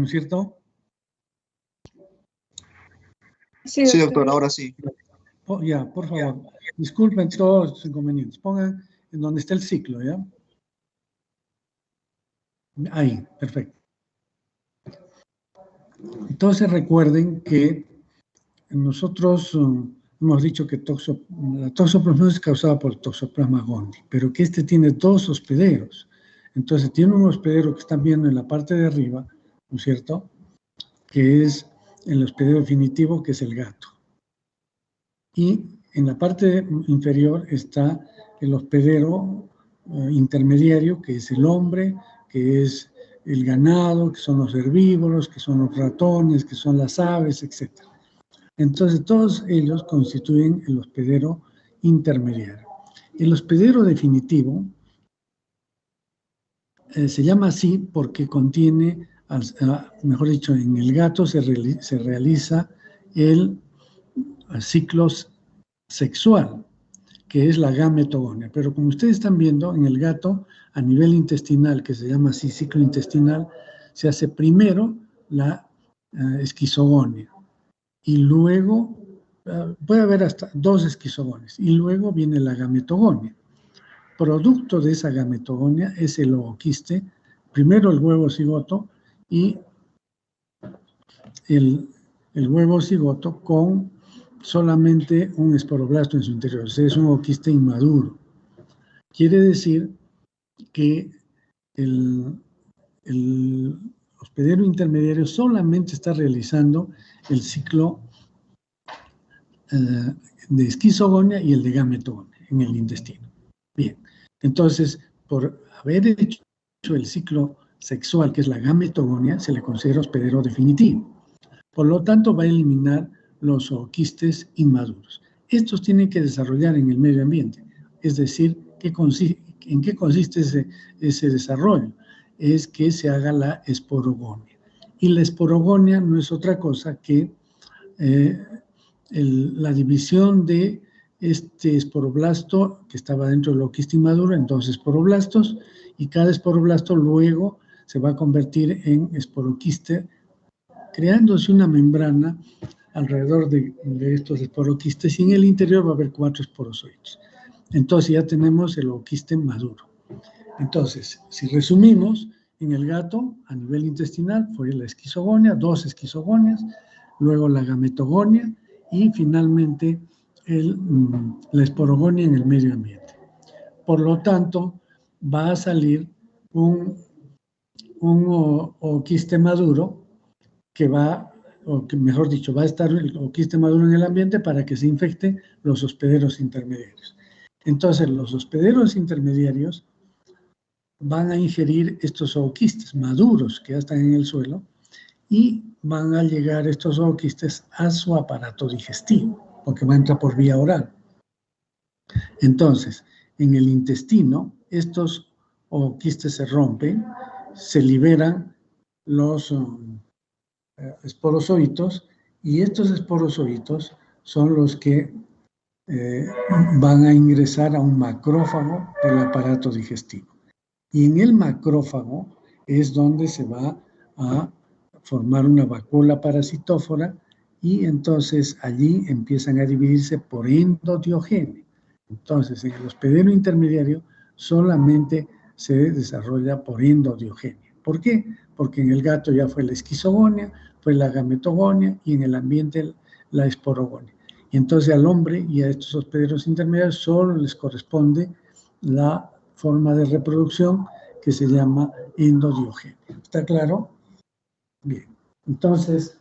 es cierto? Sí, doctor, ahora sí. Oh, ya, por favor, disculpen todos los inconvenientes. Pongan en donde está el ciclo, ¿ya? Ahí, perfecto. Entonces recuerden que nosotros hemos dicho que la toxoplasmosis es causada por Toxoplasma gondii, pero que este tiene dos hospederos. Entonces tiene un hospedero que están viendo en la parte de arriba, ¿no es cierto?, que es el hospedero definitivo, que es el gato. Y en la parte inferior está el hospedero intermediario, que es el hombre, que es el ganado, que son los herbívoros, que son los ratones, que son las aves, etc. Entonces, todos ellos constituyen el hospedero intermediario. El hospedero definitivo se llama así porque contiene, mejor dicho, en el gato se realiza el ciclo sexual, que es la gametogonia. Pero como ustedes están viendo, en el gato, a nivel intestinal, que se llama así ciclo intestinal, se hace primero la esquizogonia y luego puede haber hasta 2 esquizogonias y luego viene la gametogonia. Producto de esa gametogonia es el ooquiste, primero el huevo cigoto y el huevo cigoto con solamente un esporoblasto en su interior, o sea, es un ooquiste inmaduro. Quiere decir que el hospedero intermediario solamente está realizando el ciclo de esquizogonia y el de gametogonia en el intestino. Bien, entonces, por haber hecho el ciclo sexual, que es la gametogonia, se le considera hospedero definitivo. Por lo tanto, va a eliminar los ooquistes inmaduros. Estos tienen que desarrollar en el medio ambiente, es decir, ¿en qué consiste ese desarrollo? Es que se haga la esporogonia. Y la esporogonia no es otra cosa que la división de este esporoblasto que estaba dentro del ooquiste inmaduro en 2 esporoblastos, y cada esporoblasto luego se va a convertir en esporoquiste, creándose una membrana alrededor de estos esporoquistes, y en el interior va a haber 4 esporozoitos. Entonces ya tenemos el ooquiste maduro. Entonces, si resumimos, en el gato, a nivel intestinal, fue la esquizogonia, 2 esquizogonias, luego la gametogonia y finalmente la esporogonia en el medio ambiente. Por lo tanto, va a salir un ooquiste maduro que va, o que mejor dicho, va a estar el ooquiste maduro en el ambiente para que se infecten los hospederos intermediarios. Entonces, los hospederos intermediarios van a ingerir estos ooquistes maduros que ya están en el suelo y van a llegar estos ooquistes a su aparato digestivo, porque va a entrar por vía oral. Entonces, en el intestino, estos ooquistes se rompen, se liberan los esporozoitos, y estos esporozoitos son los que van a ingresar a un macrófago del aparato digestivo. Y en el macrófago es donde se va a formar una vacuola parasitófora, y entonces allí empiezan a dividirse por endodiogenia. Entonces, en el hospedero intermediario solamente se desarrolla por endodiogenia. ¿Por qué? Porque en el gato ya fue la esquizogonia, fue la gametogonia, y en el ambiente la esporogonia. Y entonces al hombre y a estos hospederos intermediarios solo les corresponde la forma de reproducción que se llama endodiogenia. ¿Está claro? Bien. Entonces,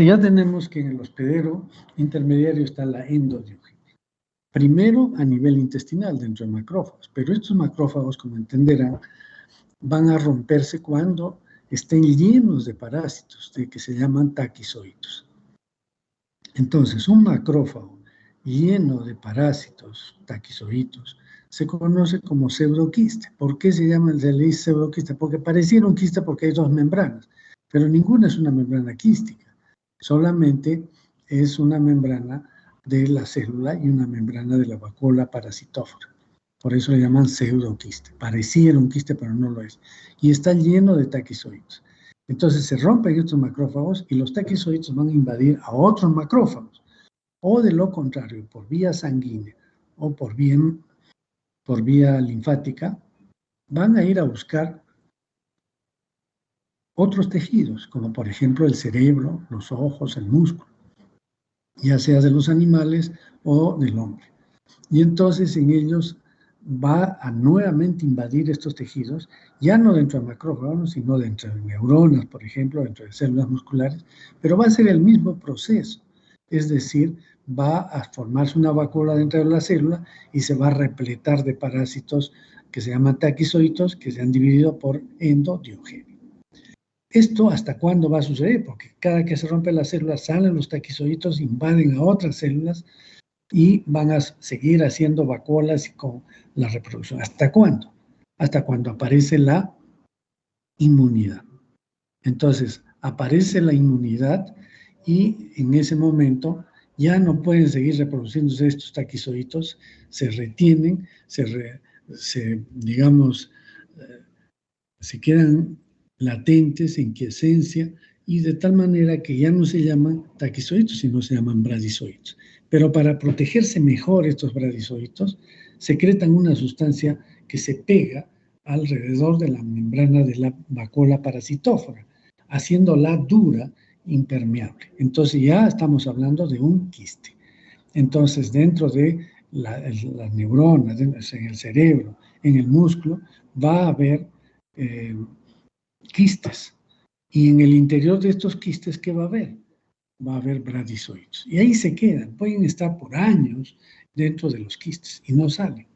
ya tenemos que en el hospedero intermediario está la endodiogenia. Primero a nivel intestinal, dentro de macrófagos, pero estos macrófagos, como entenderán, van a romperse cuando estén llenos de parásitos, que se llaman taquizoitos. Entonces, un macrófago lleno de parásitos, taquizoitos, se conoce como pseudoquiste. ¿Por qué se le dice pseudoquiste? Porque pareciera un quiste porque hay dos membranas, pero ninguna es una membrana quística, solamente es una membrana de la célula y una membrana de la vacuola parasitófora. Por eso le llaman pseudoquiste. Pareciera un quiste, pero no lo es. Y está lleno de taquizoides. Entonces se rompen estos macrófagos y los taquizoides van a invadir a otros macrófagos. O de lo contrario, por vía sanguínea o por vía linfática, van a ir a buscar otros tejidos, como por ejemplo el cerebro, los ojos, el músculo, ya sea de los animales o del hombre. Y entonces en ellos va a nuevamente invadir estos tejidos, ya no dentro de macrófagos, sino dentro de neuronas, por ejemplo, dentro de células musculares, pero va a ser el mismo proceso, es decir, va a formarse una vacuola dentro de la célula y se va a repletar de parásitos que se llaman taquizoitos, que se han dividido por endodiogenia. ¿Esto hasta cuándo va a suceder? Porque cada que se rompe la célula salen los taquizoitos, invaden a otras células y van a seguir haciendo vacuolas y con la reproducción. ¿Hasta cuándo? Hasta cuando aparece la inmunidad. Entonces, aparece la inmunidad y en ese momento ya no pueden seguir reproduciéndose estos taquizoitos, se retienen, digamos, se quedan latentes, en quiesencia, y de tal manera que ya no se llaman taquizoitos, sino se llaman bradizoitos. Pero para protegerse mejor estos bradizoitos, secretan una sustancia que se pega alrededor de la membrana de la vacuola parasitófora, haciéndola dura, impermeable. Entonces ya estamos hablando de un quiste. Entonces, dentro de las neuronas, en el cerebro, en el músculo, va a haber quistes. Y en el interior de estos quistes, ¿qué va a haber? Va a haber bradizoides. Y ahí se quedan. Pueden estar por años dentro de los quistes y no salen.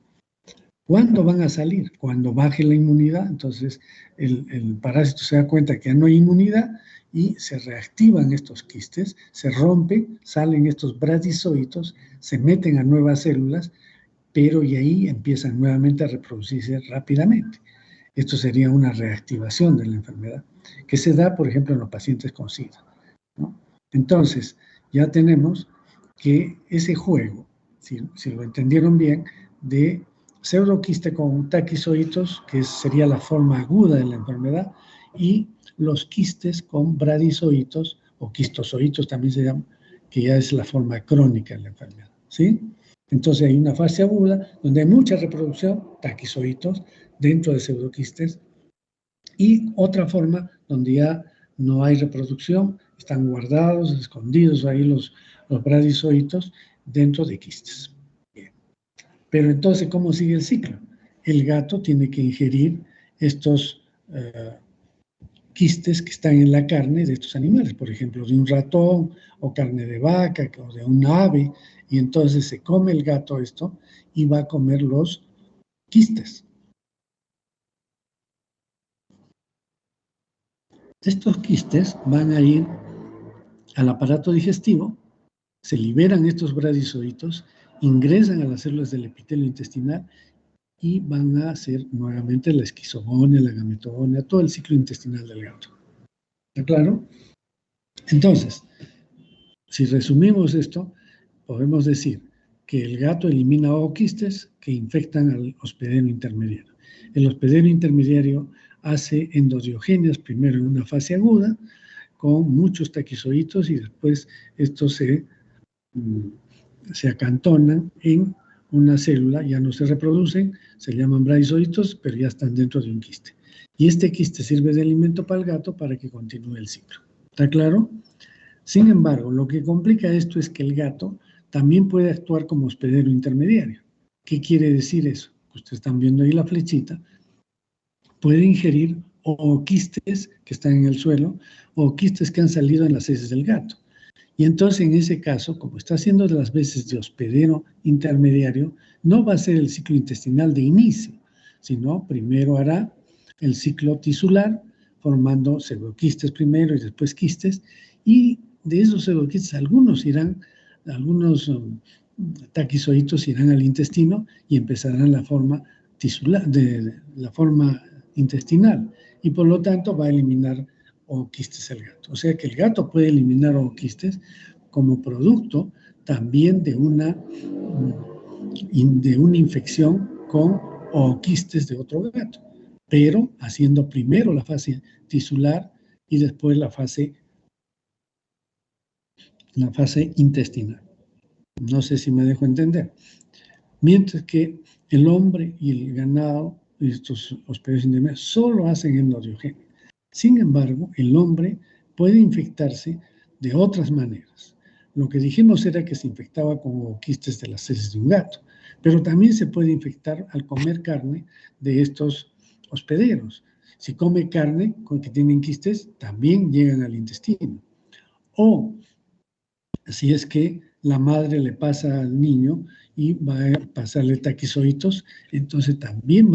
¿Cuándo van a salir? Cuando baje la inmunidad. Entonces, el parásito se da cuenta que ya no hay inmunidad y se reactivan estos quistes, se rompen, salen estos bradizoitos, se meten a nuevas células, pero y ahí empiezan nuevamente a reproducirse rápidamente. Esto sería una reactivación de la enfermedad, que se da, por ejemplo, en los pacientes con SIDA, ¿no? Entonces, ya tenemos que ese juego, si lo entendieron bien, de pseudoquiste con taquizoitos, que sería la forma aguda de la enfermedad, y los quistes con bradizoitos, o quistozoitos también se llama, que ya es la forma crónica de la enfermedad, ¿sí? Entonces hay una fase aguda donde hay mucha reproducción, taquizoitos, dentro de pseudoquistes, y otra forma donde ya no hay reproducción, están guardados, escondidos ahí los bradizoitos dentro de quistes. Bien. Pero entonces, ¿cómo sigue el ciclo? El gato tiene que ingerir estos quistes que están en la carne de estos animales, por ejemplo, de un ratón o carne de vaca o de un ave, y entonces se come el gato esto y va a comer los quistes. Estos quistes van a ir al aparato digestivo, se liberan estos bradizoitos, ingresan a las células del epitelio intestinal y van a hacer nuevamente la esquizogonia, la gametogonia, todo el ciclo intestinal del gato. ¿Está claro? Entonces, si resumimos esto, podemos decir que el gato elimina ooquistes que infectan al hospedero intermediario. El hospedero intermediario hace endodiogenias primero en una fase aguda, con muchos taquizoitos, y después estos se acantonan en una célula, ya no se reproducen, se llaman bradizoitos, pero ya están dentro de un quiste. Y este quiste sirve de alimento para el gato para que continúe el ciclo. ¿Está claro? Sin embargo, lo que complica esto es que el gato también puede actuar como hospedero intermediario. ¿Qué quiere decir eso? Ustedes están viendo ahí la flechita. Puede ingerir ooquistes que están en el suelo o quistes que han salido en las heces del gato. Y entonces, en ese caso, como está haciendo las veces de hospedero intermediario, no va a ser el ciclo intestinal de inicio, sino primero hará el ciclo tisular, formando pseudoquistes primero y después quistes, y de esos pseudoquistes algunos taquizoitos irán al intestino y empezarán la forma tisular, la forma intestinal, y por lo tanto va a eliminar ooquistes el gato. O sea que el gato puede eliminar ooquistes como producto también de una infección con ooquistes de otro gato, pero haciendo primero la fase tisular y después la fase intestinal. No sé si me dejo entender. Mientras que el hombre y el ganado, estos hospederos intermediarios, solo hacen endodiogenia. Sin embargo, el hombre puede infectarse de otras maneras. Lo que dijimos era que se infectaba con ooquistes de las heces de un gato, pero también se puede infectar al comer carne de estos hospederos. Si come carne con que tienen quistes, también llegan al intestino. O si es que la madre le pasa al niño y va a pasarle taquizoitos, entonces también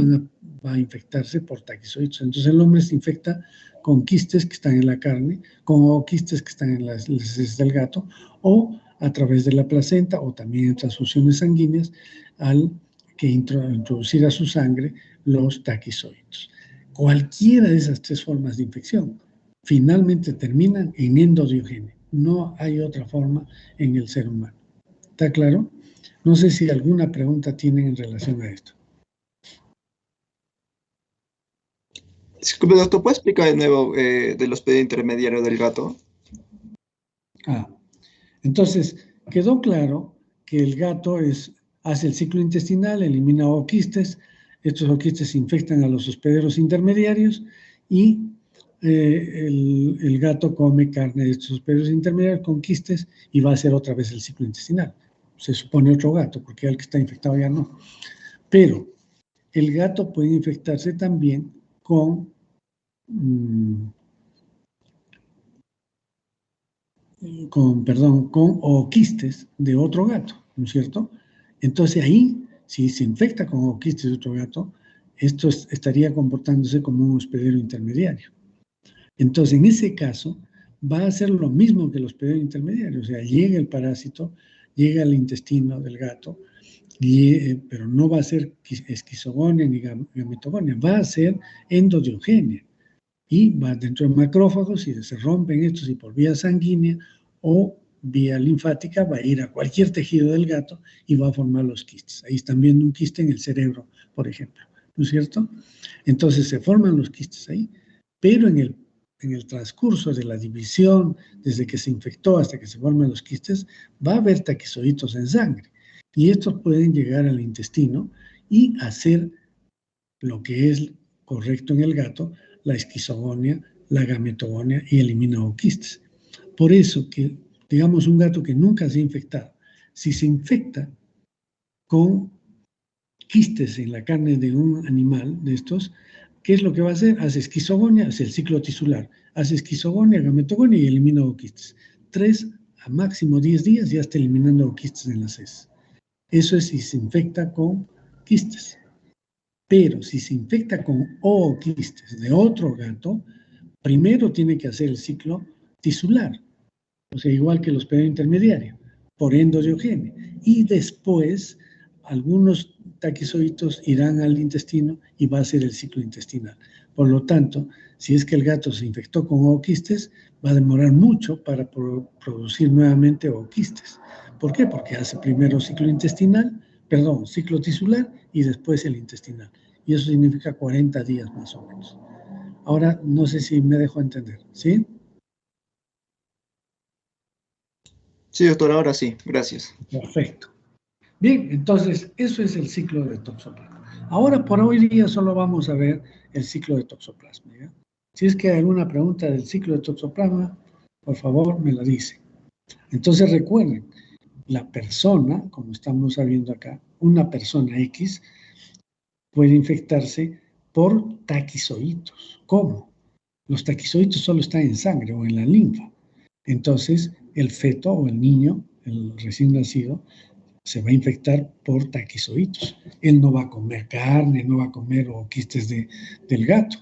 va a infectarse por taquizoitos. Entonces el hombre se infecta con quistes que están en la carne, con quistes que están en las heces del gato, o a través de la placenta, o también en transfusiones sanguíneas, al que introducir a su sangre los taquizoitos. Cualquiera de esas tres formas de infección finalmente terminan en endodiogenia. No hay otra forma en el ser humano. ¿Está claro? No sé si alguna pregunta tienen en relación a esto. Disculpe, doctor, ¿puede explicar de nuevo del hospedero intermediario del gato? Entonces, quedó claro que el gato hace el ciclo intestinal, elimina ooquistes, estos ooquistes infectan a los hospederos intermediarios y el gato come carne de estos hospederos intermediarios con quistes y va a hacer otra vez el ciclo intestinal. Se supone otro gato, porque el que está infectado ya no. Pero el gato puede infectarse también con ooquistes de otro gato, ¿no es cierto? Entonces ahí, si se infecta con ooquistes de otro gato, esto estaría comportándose como un hospedero intermediario. Entonces, en ese caso, va a ser lo mismo que el hospedero intermediario, o sea, llega el parásito, llega al intestino del gato, pero no va a ser esquizogonia ni gametogonia, va a ser endodiogenia. Y va dentro de macrófagos y se rompen estos y por vía sanguínea o vía linfática va a ir a cualquier tejido del gato y va a formar los quistes. Ahí están viendo un quiste en el cerebro, por ejemplo, ¿no es cierto? Entonces se forman los quistes ahí, pero en el transcurso de la división, desde que se infectó hasta que se forman los quistes, va a haber taquizoitos en sangre. Y estos pueden llegar al intestino y hacer lo que es correcto en el gato, la esquizogonia, la gametogonia y elimina ooquistes. Por eso que, digamos, un gato que nunca se ha infectado, si se infecta con quistes en la carne de un animal de estos, ¿qué es lo que va a hacer? Hace esquizogonia, hace el ciclo tisular, hace esquizogonia, gametogonia y elimina ooquistes. 3 a máximo 10 días ya está eliminando ooquistes en las heces. Eso es si se infecta con quistes. Pero si se infecta con ooquistes de otro gato, primero tiene que hacer el ciclo tisular, o sea, igual que el hospedero intermediario, por endodiogenia. Y después, algunos taquizoitos irán al intestino y va a ser el ciclo intestinal. Por lo tanto, si es que el gato se infectó con ooquistes, va a demorar mucho para producir nuevamente ooquistes. ¿Por qué? Porque hace primero ciclo tisular y después el intestinal. Y eso significa 40 días más o menos. Ahora, no sé si me dejo entender, ¿sí? Sí, doctor, ahora sí, gracias. Perfecto. Bien, entonces, eso es el ciclo de toxoplasma. Ahora, por hoy día, solo vamos a ver el ciclo de toxoplasma, ¿ya? Si es que hay alguna pregunta del ciclo de toxoplasma, por favor, me la dice. Entonces, recuerden, la persona, como estamos sabiendo acá, una persona X puede infectarse por taquizoitos. ¿Cómo? Los taquizoitos solo están en sangre o en la linfa. Entonces, el feto o el niño, el recién nacido, se va a infectar por taquizoitos. Él no va a comer carne, no va a comer quistes del gato.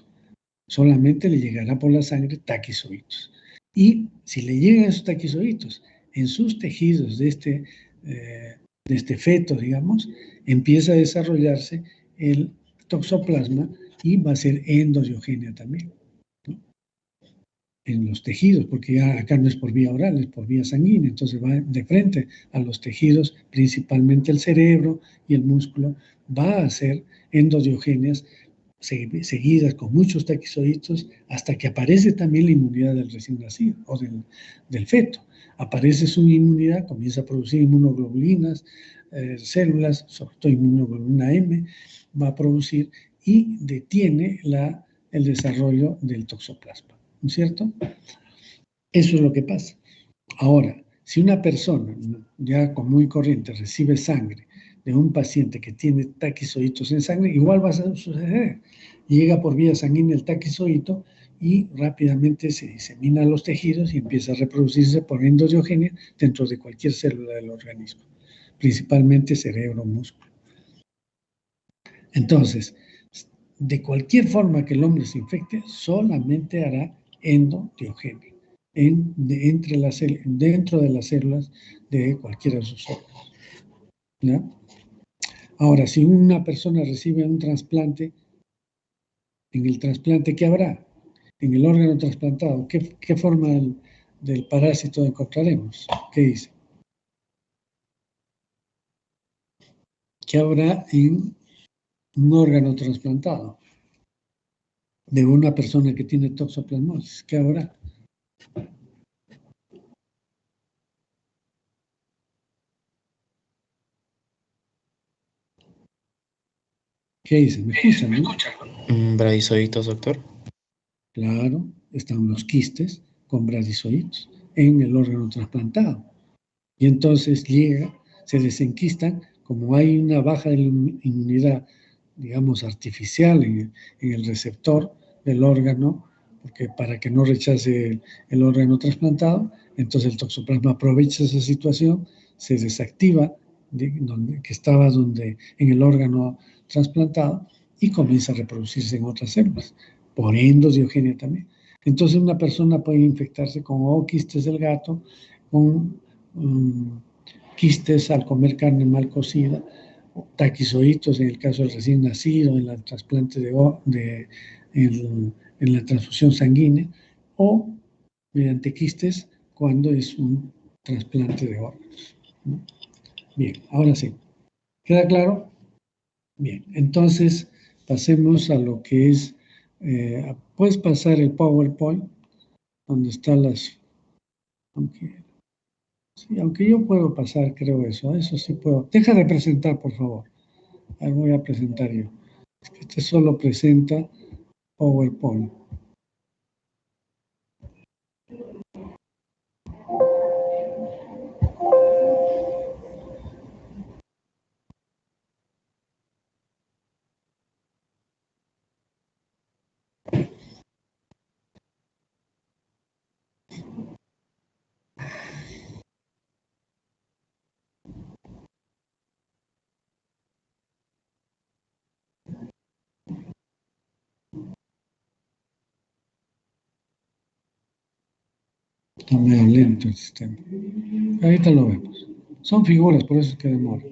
Solamente le llegará por la sangre taquizoitos. Y si le llegan esos taquizoitos en sus tejidos de de este feto, digamos, empieza a desarrollarse el toxoplasma y va a ser endodiogenia también, ¿no? En los tejidos, porque ya acá no es por vía oral, es por vía sanguínea, entonces va de frente a los tejidos, principalmente el cerebro y el músculo, va a hacer endodiogenias seguidas con muchos taquizoitos hasta que aparece también la inmunidad del recién nacido o del feto. Aparece su inmunidad, comienza a producir inmunoglobulinas, células, sobre todo inmunoglobulina M, va a producir y detiene el desarrollo del toxoplasma, ¿no es cierto? Eso es lo que pasa. Ahora, si una persona ya común y corriente recibe sangre de un paciente que tiene taquizoitos en sangre, igual va a suceder. Llega por vía sanguínea el taquizoito y rápidamente se disemina a los tejidos y empieza a reproducirse por endodiogenia dentro de cualquier célula del organismo, principalmente cerebro, músculo. Entonces, de cualquier forma que el hombre se infecte, solamente hará endodiogenia dentro de las células de cualquiera de sus órganos, ¿ya? Ahora, si una persona recibe un trasplante, en el trasplante, ¿qué habrá? En el órgano trasplantado, ¿qué forma del parásito encontraremos? ¿Qué dice? ¿Qué habrá en un órgano trasplantado de una persona que tiene toxoplasmosis? ¿Qué habrá? ¿Qué dice? ¿Me escuchan, no? Bradizoitos, doctor. Claro, están los quistes con bradizoitos en el órgano trasplantado. Y entonces se desenquistan, como hay una baja de la inmunidad, digamos, artificial en el receptor del órgano, porque para que no rechace el órgano trasplantado, entonces el toxoplasma aprovecha esa situación, se desactiva que estaba en el órgano trasplantado y comienza a reproducirse en otras células, por endodiogenia también. Entonces una persona puede infectarse con quistes del gato, con quistes al comer carne mal cocida, taquizoitos en el caso del recién nacido, en el trasplante en la transfusión sanguínea, o mediante quistes cuando es un trasplante de órganos, ¿no? Bien, ahora sí. ¿Queda claro? Bien, entonces pasemos a lo que es, puedes pasar el PowerPoint, donde están aunque yo puedo pasar, creo eso sí puedo. Deja de presentar, por favor. Ahí voy a presentar yo. Es que este solo presenta PowerPoint. Está medio lento el sistema. Ahorita lo vemos. Son figuras, por eso es que demora.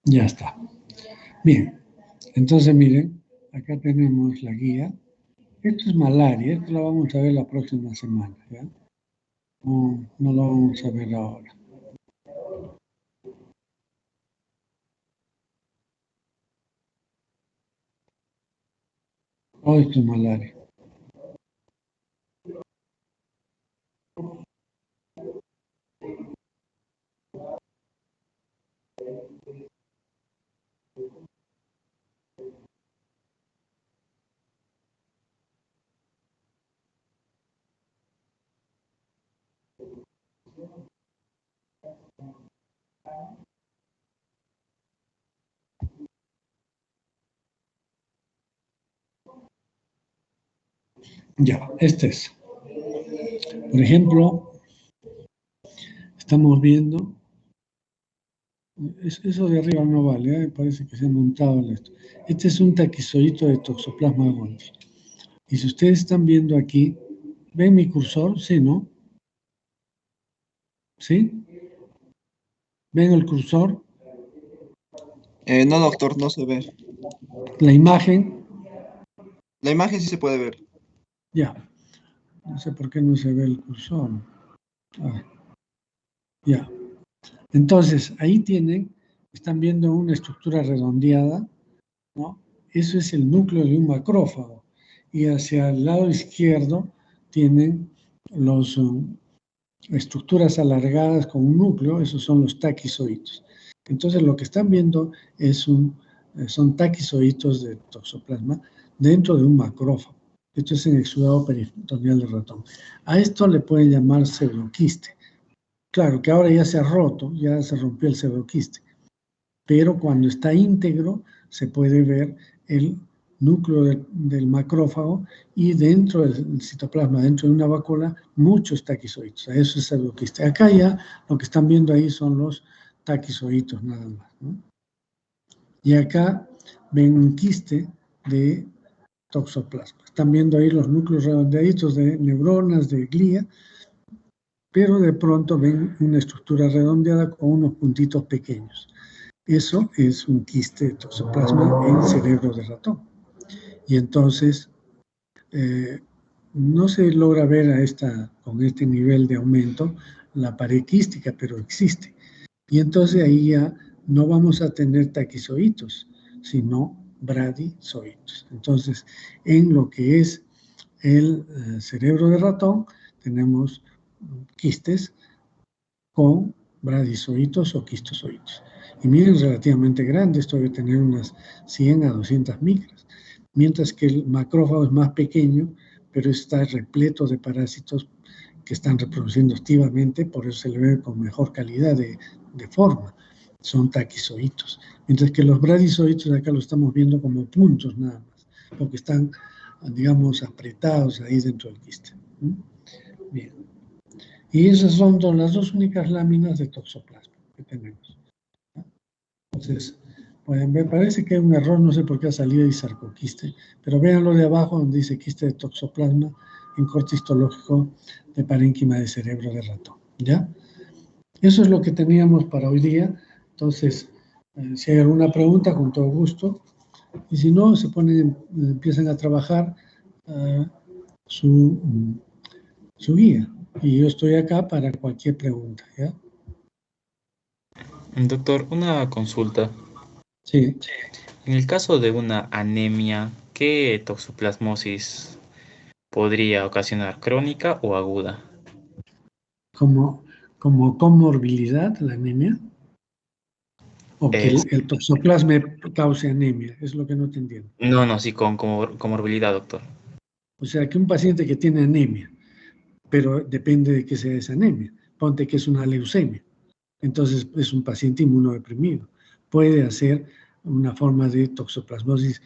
Ya está. Bien, entonces miren, acá tenemos la guía. Esto es malaria, esto lo vamos a ver la próxima semana, ¿ya? No lo vamos a ver ahora. Oh, esto es malaria. Ya, este es. Por ejemplo, estamos viendo, eso de arriba no vale, me parece que se ha montado en esto. Este es un taquizoidito de Toxoplasma gondii. Y si ustedes están viendo aquí, ¿ven mi cursor? Sí, ¿no? ¿Sí? ¿Ven el cursor? No, doctor, no se ve. La imagen, La imagen sí se puede ver. ya. No sé por qué no se ve el cursor. Ah, ya. Entonces, ahí están viendo una estructura redondeada, ¿no? Eso es el núcleo de un macrófago. Y hacia el lado izquierdo tienen las estructuras alargadas con un núcleo, esos son los taquizoitos. Entonces, lo que están viendo son taquizoitos de toxoplasma dentro de un macrófago. Esto es en exudado peritoneal de ratón. A esto le pueden llamar pseudoquiste. Claro que ahora ya se ha roto, ya se rompió el pseudoquiste, pero cuando está íntegro se puede ver el núcleo del macrófago y dentro del citoplasma, dentro de una vacuola, muchos taquizoitos. Eso es pseudoquiste. Acá ya lo que están viendo ahí son los taquizoitos nada más, ¿no? Y acá ven un quiste de toxoplasma. Están viendo ahí los núcleos redondeaditos de neuronas, de glía, pero de pronto ven una estructura redondeada con unos puntitos pequeños. Eso es un quiste de toxoplasma en cerebro de ratón. Y entonces no se logra ver con este nivel de aumento la pared quística, pero existe. Y entonces ahí ya no vamos a tener taquizoitos, sino bradizoitos. Entonces, en lo que es el cerebro de ratón, tenemos quistes con bradizoitos o quistozoitos. Y miren, relativamente grande, esto debe tener unas 100 a 200 micras, mientras que el macrófago es más pequeño, pero está repleto de parásitos que están reproduciendo activamente, por eso se le ve con mejor calidad de forma. Son taquizoitos. Mientras que los bradizoitos acá lo estamos viendo como puntos nada más, porque están, digamos, apretados ahí dentro del quiste. Bien. Y esas son las dos únicas láminas de toxoplasma que tenemos. Entonces, pueden ver, parece que hay un error, no sé por qué ha salido sarcoquiste, pero véanlo de abajo donde dice quiste de toxoplasma en corte histológico de parénquima de cerebro de ratón. ¿Ya? Eso es lo que teníamos para hoy día. Entonces, si hay alguna pregunta, con todo gusto. Y si no, empiezan a trabajar su guía. Y yo estoy acá para cualquier pregunta, ¿ya? Doctor, una consulta. Sí. En el caso de una anemia, ¿qué toxoplasmosis podría ocasionar? ¿Crónica o aguda? Como comorbilidad, la anemia, o que el toxoplasma cause anemia, es lo que no te entiendo. No, sí, con comorbilidad, doctor. O sea, que un paciente que tiene anemia, pero depende de qué sea esa anemia. Ponte que es una leucemia, entonces es un paciente inmunodeprimido. Puede hacer una forma de toxoplasmosis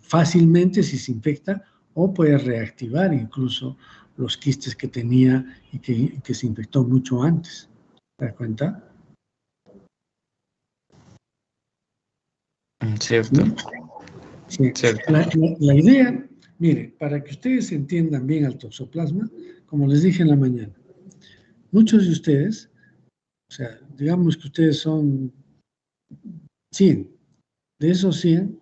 fácilmente si se infecta, o puede reactivar incluso los quistes que tenía y que se infectó mucho antes. ¿Te das cuenta? Cierto. Sí. Cierto. La idea, mire, para que ustedes entiendan bien al toxoplasma, como les dije en la mañana, muchos de ustedes, o sea, digamos que ustedes son 100, de esos 100,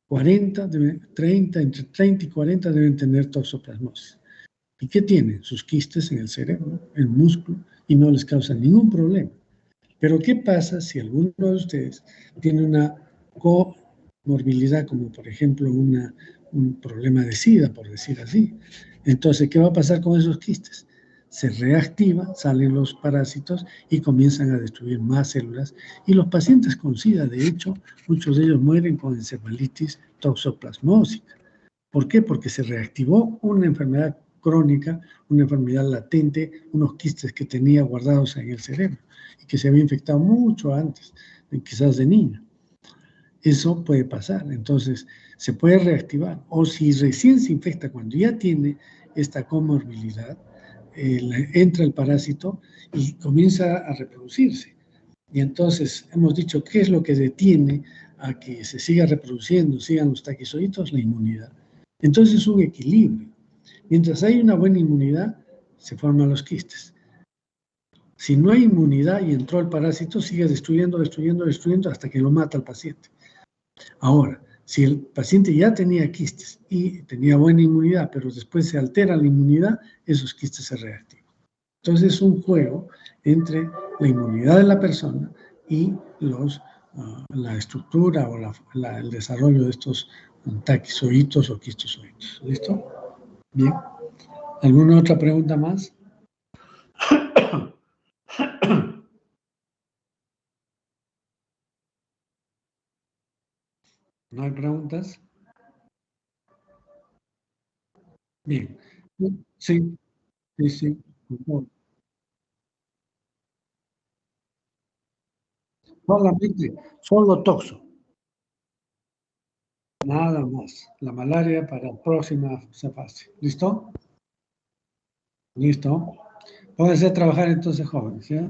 40, 30, entre 30 y 40 deben tener toxoplasmosis. ¿Y qué tienen? Sus quistes en el cerebro, el músculo, y no les causan ningún problema. Pero ¿qué pasa si alguno de ustedes tiene una comorbilidad, como por ejemplo un problema de SIDA, por decir así? Entonces, ¿qué va a pasar con esos quistes? Se reactiva, salen los parásitos y comienzan a destruir más células. Y los pacientes con SIDA, de hecho, muchos de ellos mueren con encefalitis toxoplasmósica. ¿Por qué? Porque se reactivó una enfermedad crónica, una enfermedad latente, unos quistes que tenía guardados en el cerebro y que se había infectado mucho antes, quizás de niño. Eso puede pasar, entonces se puede reactivar. O si recién se infecta, cuando ya tiene esta comorbilidad, entra el parásito y comienza a reproducirse. Y entonces hemos dicho, ¿qué es lo que detiene a que se siga reproduciendo, sigan los taquizoides? La inmunidad. Entonces es un equilibrio. Mientras hay una buena inmunidad, se forman los quistes. Si no hay inmunidad y entró el parásito, sigue destruyendo hasta que lo mata al paciente. Ahora, si el paciente ya tenía quistes y tenía buena inmunidad, pero después se altera la inmunidad, esos quistes se reactivan. Entonces es un juego entre la inmunidad de la persona y la estructura o el desarrollo de estos taquizoitos o quistozoitos. ¿Listo? Bien. ¿Alguna otra pregunta más? ¿No hay preguntas? Bien. Sí, sí, sí. Solamente, solo toxo. Nada más. La malaria para la próxima fase. ¿Listo? Listo. Pónganse a trabajar entonces, jóvenes, ¿ya?